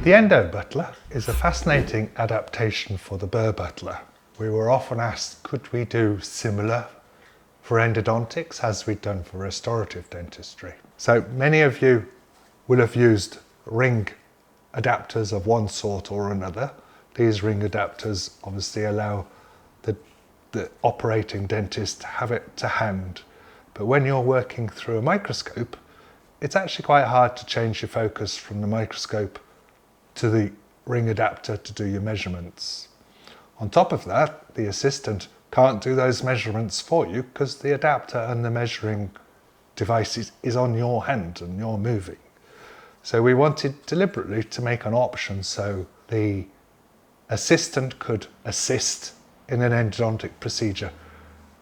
The EndoButler is a fascinating adaptation for the burr butler. We were often asked, could we do similar for endodontics as we'd done for restorative dentistry? So many of you will have used ring adapters of one sort or another. These ring adapters obviously allow the operating dentist to have it to hand. But when you're working through a microscope, it's actually quite hard to change your focus from the microscope to the ring adapter to do your measurements. On top of that, the assistant can't do those measurements for you because the adapter and the measuring device is on your hand and you're moving. So we wanted deliberately to make an option so the assistant could assist in an endodontic procedure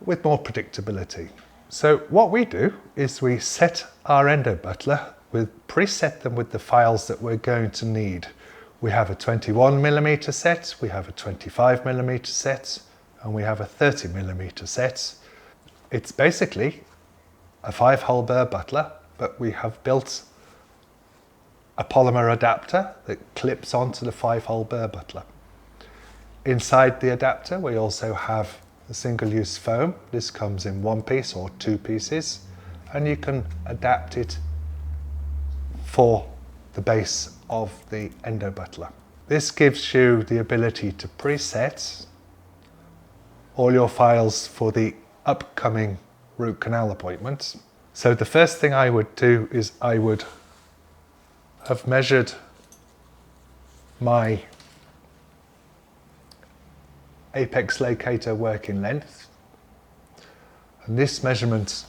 with more predictability. So what we do is we set our EndoButler, preset them with the files that we're going to need. We have a 21mm set, we have a 25mm set, and we have a 30mm set. It's basically a 5-hole burr butler, but we have built a polymer adapter that clips onto the 5-hole burr butler. Inside the adapter, we also have a single-use foam. This comes in 1 piece or 2 pieces, and you can adapt it for the base of the EndoButler. This gives you the ability to preset all your files for the upcoming root canal appointment. So the first thing I would do is I would have measured my apex locator working length, and this measurement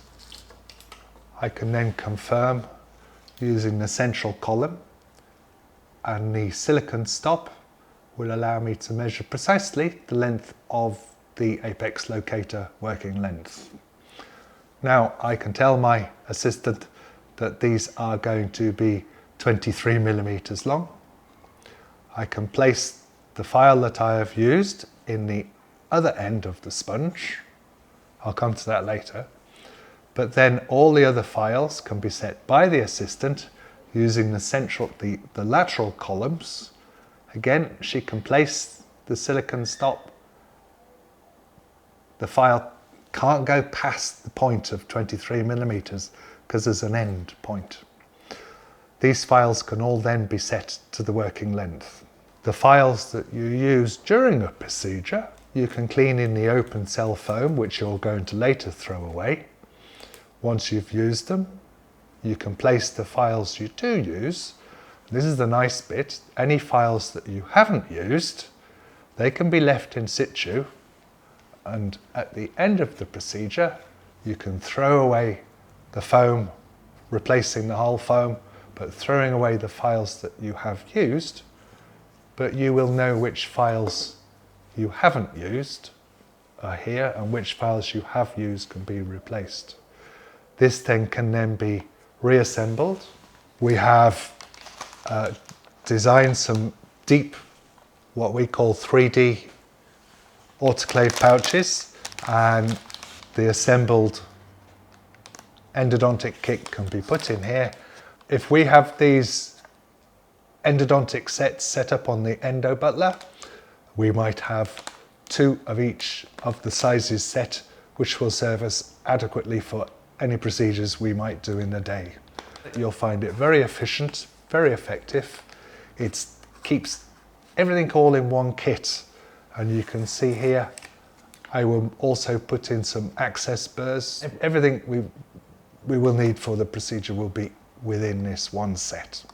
I can then confirm using the central column, and the silicone stop will allow me to measure precisely the length of the apex locator working length. Now I can tell my assistant that these are going to be 23mm long. I can place the file that I have used in the other end of the sponge. I'll come to that later. But then all the other files can be set by the assistant using the lateral columns. Again, she can place the silicone stop. The file can't go past the point of 23mm because there's an end point. These files can all then be set to the working length. The files that you use during a procedure, you can clean in the open cell foam, which you're going to later throw away. Once you've used them, you can place the files you do use. This is the nice bit. Any files that you haven't used, they can be left in situ, and at the end of the procedure, you can throw away the foam, replacing the whole foam, but throwing away the files that you have used, but you will know which files you haven't used are here and which files you have used can be replaced. This then can then be reassembled. We have designed some deep, what we call 3D autoclave pouches, and the assembled endodontic kit can be put in here. If we have these endodontic sets set up on the EndoButler, we might have 2 of each of the sizes set, which will serve us adequately for any procedures we might do in a day. You'll find it very efficient, very effective. It keeps everything all in one kit, and you can see here I will also put in some access burrs. Everything we will need for the procedure will be within this one set.